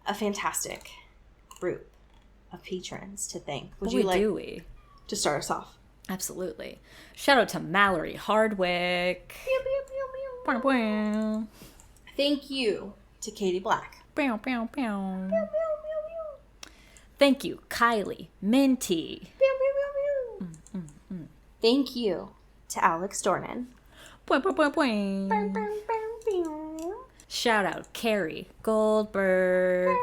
a fantastic group of patrons to thank. Would you like to start us off? Absolutely. Shout out to Mallory Hardwick. Thank you to Katie Black. Thank you, Kylie Minty. Thank you to Alex Dornan. Shout out Carrie Goldberg.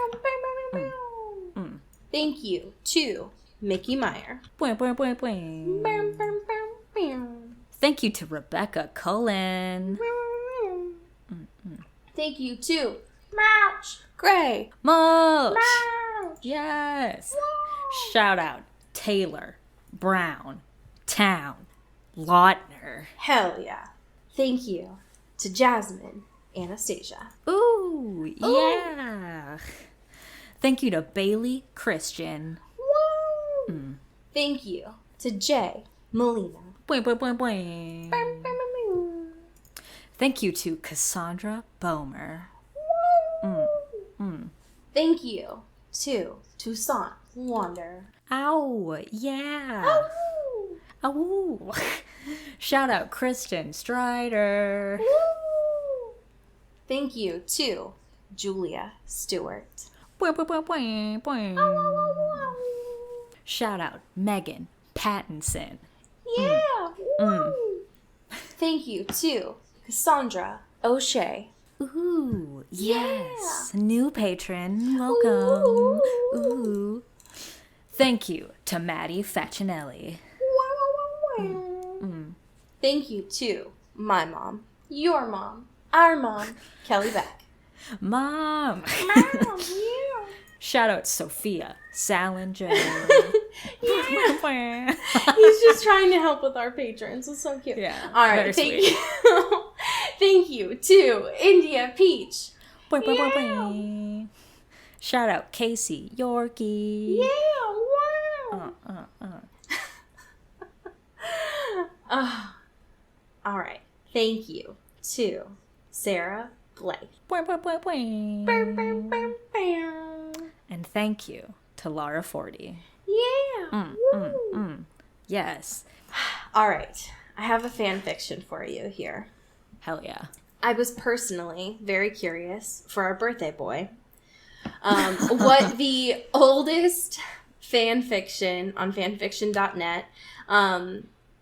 Thank you to Mickey Meyer. Thank you to Rebecca Cullen. Thank you to March Gray. Mulch. Yes. Shout out Taylor Brown Town Lautner. Hell yeah. Thank you to Jasmine Anastasia. Ooh, yeah. Thank you to Bailey Christian. Thank you to Jay Molina. Thank you to Cassandra Bomer. Thank you to Toussaint Wander. Ow, yeah. Ow. Shout out Kristen Strider. Thank you to Julia Stewart. Shout out Megan Pattinson. Yeah. Thank you to Cassandra O'Shea. Ooh, yes. New patron. Welcome. Ooh. Thank you to Maddie Facinelli. Thank you to my mom, your mom, our mom, Kelly Beck. Mom. Yeah. Shout out Sophia Salinger. Yeah. He's just trying to help with our patrons. It's so cute. Yeah. All right. Thank you. Thank you to India Peach. Yeah. Shout out Casey Yorkie. Yeah. Wow. All right. Thank you to Sarah Blake. And thank you to Laura Forty. Yeah. Yes. All right. I have a fan fiction for you here. Hell yeah. I was personally very curious for our birthday boy what the oldest fan fiction on fanfiction.net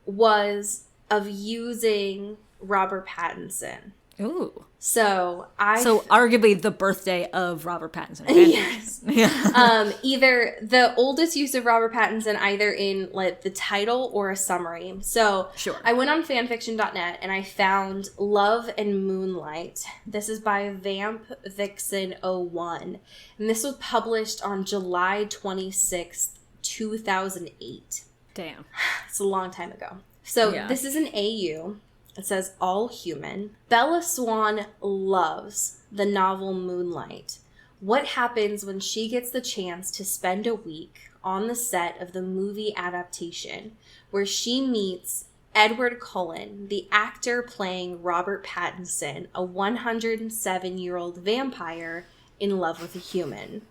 was of using Robert Pattinson. Ooh. So arguably the birthday of Robert Pattinson. Yes. Yeah. Either the oldest use of Robert Pattinson, either in like the title or a summary. So sure. I went on fanfiction.net and I found Love and Moonlight. This is by Vamp Vixen 01. And this was published on July 26th, 2008. Damn. It's a long time ago. So This is an AU. It says, all human. Bella Swan loves the novel Moonlight. What happens when she gets the chance to spend a week on the set of the movie adaptation where she meets Edward Cullen, the actor playing Robert Pattinson, a 107-year-old vampire in love with a human?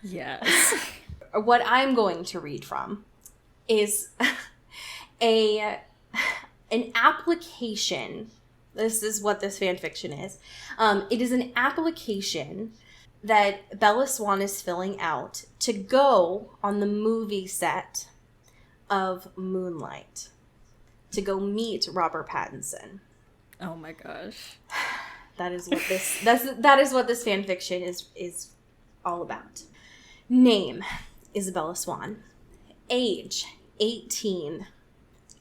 Yes. What I'm going to read from is an application. This is what this fan fiction is. It is an application that Bella Swan is filling out to go on the movie set of Moonlight, to go meet Robert Pattinson. Oh my gosh. That is what that is what this fan fiction is all about. Name: Isabella Swan. Age: 18.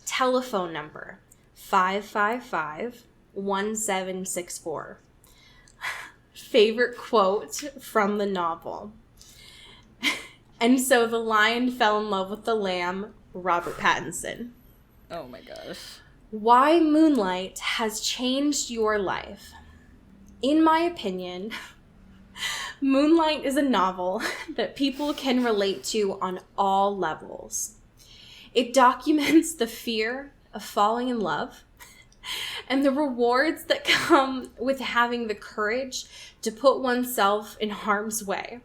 Telephone number: 555-1764. favorite quote from the novel. And so the lion fell in love with the lamb, Robert Pattinson. Oh my gosh. Why Moonlight has changed your life. In my opinion, Moonlight is a novel that people can relate to on all levels. It documents the fear of falling in love and the rewards that come with having the courage to put oneself in harm's way.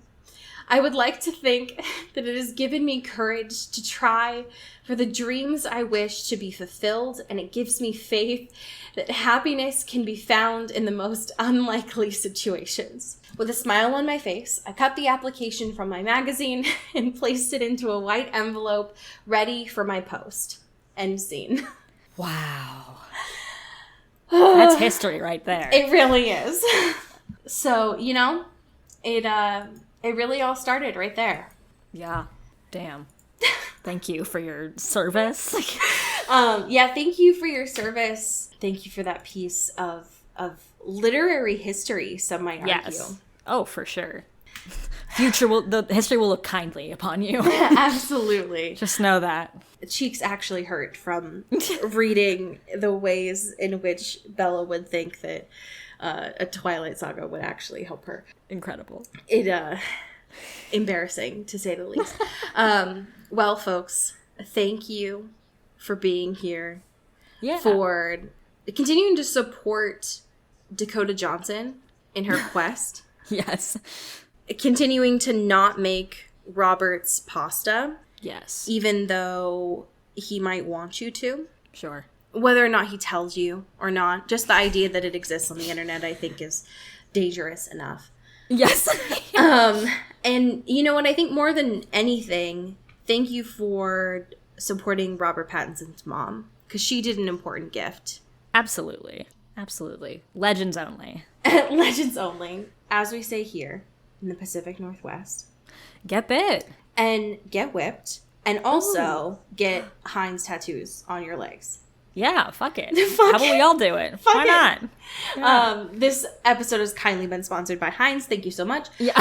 I would like to think that it has given me courage to try for the dreams I wish to be fulfilled, and it gives me faith that happiness can be found in the most unlikely situations. With a smile on my face, I cut the application from my magazine and placed it into a white envelope ready for my post. End scene. Wow. That's history right there. It really is. So, you know, it really all started right there. Yeah. Damn. Thank you for your service. Yeah, thank you for your service. Thank you for that piece of literary history, some might argue. Yes. Oh, for sure. The history will look kindly upon you. Absolutely. Just know that. Cheeks actually hurt from reading the ways in which Bella would think that a Twilight Saga would actually help her. Incredible. Embarrassing, to say the least. Well, folks, thank you for being here. Yeah. For continuing to support Dakota Johnson in her quest. Yes. Continuing to not make Robert's pasta. Yes. Even though he might want you to. Sure. Whether or not he tells you or not. Just the idea that it exists on the internet, I think, is dangerous enough. Yes. And you know what? I think more than anything, thank you for supporting Robert Pattinson's mom. Because she did an important gift. Absolutely. Absolutely. Legends only. Legends only. As we say here in the Pacific Northwest. Get bit. And get whipped. And also get Heinz tattoos on your legs. Yeah, fuck it. How about we all do it? Why not? Yeah. This episode has kindly been sponsored by Heinz. Thank you so much. Yeah.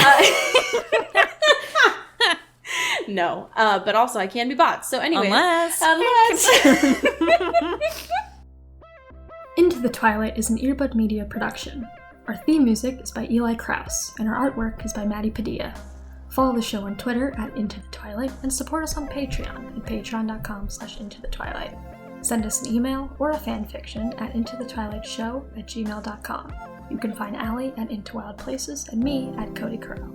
No, but also I can be bought. So anyway. Unless. Into the Twilight is an Earbud Media production. Our theme music is by Eli Krause, and our artwork is by Maddie Padilla. Follow the show on Twitter at Into the Twilight, and support us on Patreon at patreon.com/intothetwilight. Send us an email or a fanfiction at intothetwilightshow@gmail.com. You can find Allie at Into Wild Places and me at Cody Curl.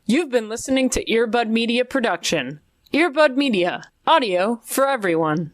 You've been listening to Earbud Media Production. Earbud Media, audio for everyone.